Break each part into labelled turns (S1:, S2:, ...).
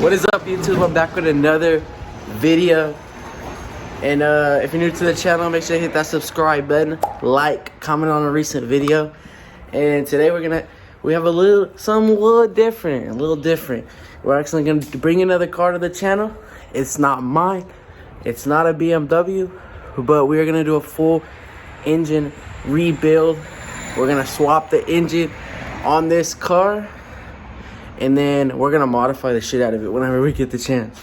S1: What is up, YouTube? I'm back with another video. And if you're new to the channel, make sure to hit that subscribe button, like, comment on a recent video. And today we have a little different. We're actually gonna bring another car to the channel. It's not mine. It's not a BMW, but we're gonna do a full engine rebuild. We're gonna swap the engine on this car, and then we're gonna modify the shit out of it whenever we get the chance.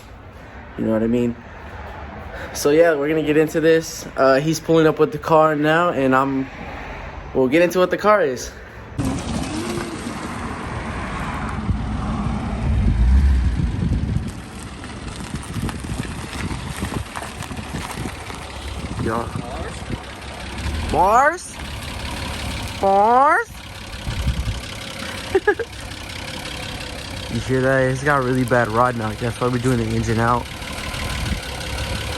S1: You know what I mean? So yeah, we're gonna get into this. He's pulling up with the car now, and we'll get into what the car is. Yo. Bars? You hear that? It's got really bad rod knock. That's why we're doing the engine out.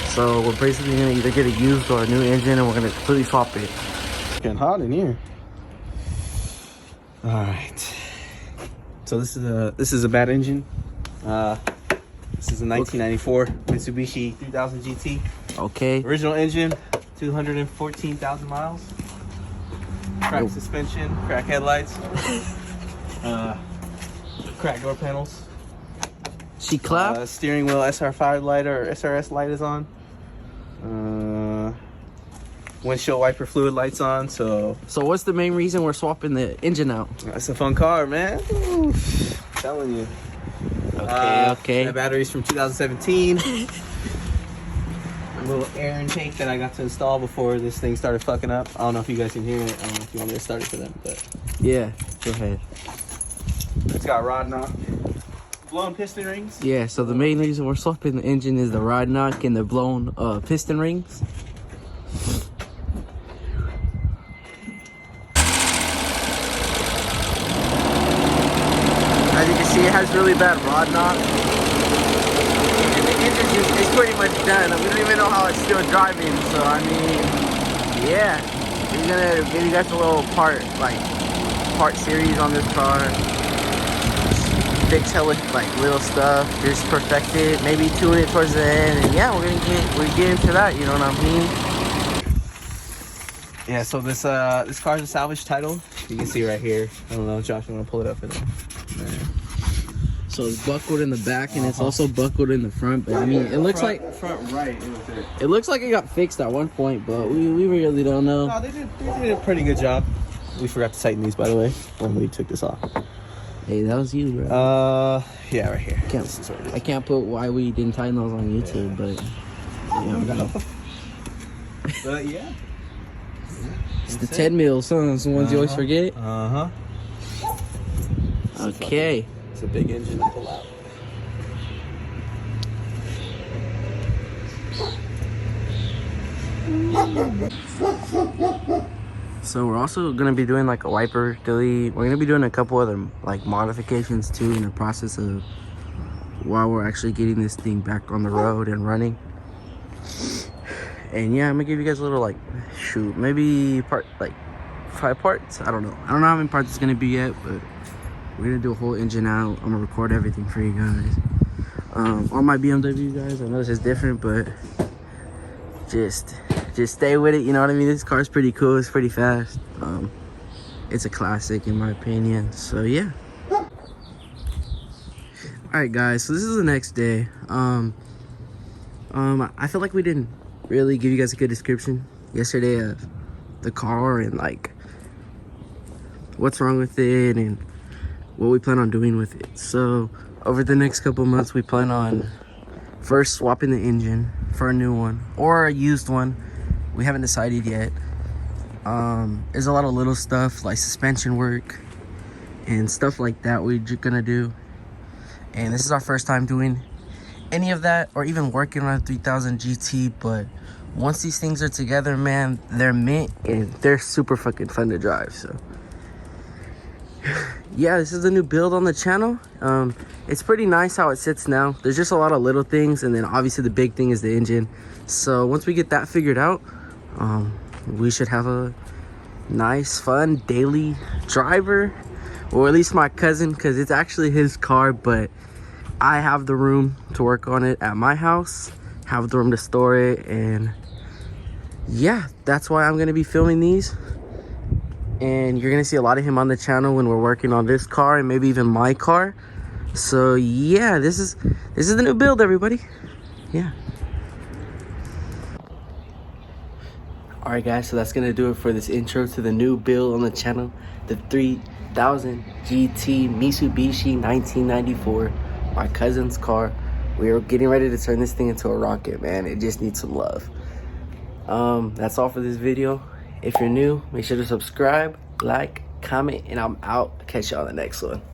S1: So we're basically gonna either get a used or a new engine, and we're gonna completely swap it.
S2: It's getting hot in here. All right. So this is a bad engine. This is a 1994 Mitsubishi 3000 GT.
S1: Okay.
S2: Original engine, 214,000 miles. Cracked suspension, cracked headlights, cracked door panels.
S1: She clapped.
S2: Steering wheel SR5 light or SRS light is on. Windshield wiper fluid lights on. So
S1: what's the main reason we're swapping the engine out?
S2: That's a fun car, man. Ooh, telling you.
S1: Okay.
S2: The battery's from 2017. A little air intake that I got to install before this thing started fucking up. I don't know if you guys can hear it. I don't know if you want me to start it for them, but
S1: Yeah, go ahead.
S2: it's got rod knock, blown piston rings.
S1: Yeah, so the main reason we're swapping the engine is the rod knock and the blown piston rings. As you can see, it has really bad rod knock. And the engine is pretty much done. We don't even know how it's still driving. So, I mean, yeah. We're gonna give you guys a little part series on this car. Fix hella little stuff, just perfect it, maybe tune it towards the end, and yeah, we're get into that, you know what I mean?
S2: Yeah, so this car's a salvage title. You can see right here. I don't know, Josh, you want to pull it up for them?
S1: So it's buckled in the back, and it's also buckled in the front, but I mean, it looks
S2: front right.
S1: it looks like it got fixed at one point, but we really don't know.
S2: No, they did a pretty good job. We forgot to tighten these, by the way, when we took this off.
S1: Hey, that was you, bro.
S2: Yeah, right here.
S1: I can't put why we didn't tighten those on YouTube, but yeah.
S2: But yeah.
S1: It's the 10 mils, huh? It's the ones you always forget. Okay.
S2: It's a big engine to pull out.
S1: So we're also gonna be doing a wiper delete. We're gonna be doing a couple other modifications too in the process of while we're actually getting this thing back on the road and running. And yeah, I'm gonna give you guys a little maybe 5 parts. I don't know how many parts it's gonna be yet, but we're gonna do a whole engine out. I'm gonna record everything for you guys. On my BMW, guys, I know this is different, but just stay with it, you know what I mean? This car's pretty cool, it's pretty fast. It's a classic in my opinion, so yeah. Alright guys, so this is the next day. I feel like we didn't really give you guys a good description yesterday of the car and what's wrong with it and what we plan on doing with it. So over the next couple months, we plan on first swapping the engine for a new one or a used one. We haven't decided yet. There's a lot of little stuff like suspension work and stuff like that we're gonna do. And this is our first time doing any of that or even working on a 3000 GT. But once these things are together, man, they're mint and they're super fucking fun to drive. So yeah, this is the new build on the channel. It's pretty nice how it sits now. There's just a lot of little things, and then obviously the big thing is the engine. So once we get that figured out, we should have a nice fun daily driver, or at least my cousin, because it's actually his car, but I have the room to work on it at my house, have the room to store it, and yeah, that's why I'm gonna be filming these. And you're gonna see a lot of him on the channel when we're working on this car and maybe even my car. So yeah, this is the new build, everybody. Yeah. All right, guys, so that's gonna do it for this intro to the new build on the channel, the 3000 GT Mitsubishi 1994, my cousin's car. We are getting ready to turn this thing into a rocket, man. It just needs some love. That's all for this video. If you're new, make sure to subscribe, like, comment, and I'm out. Catch y'all on the next one.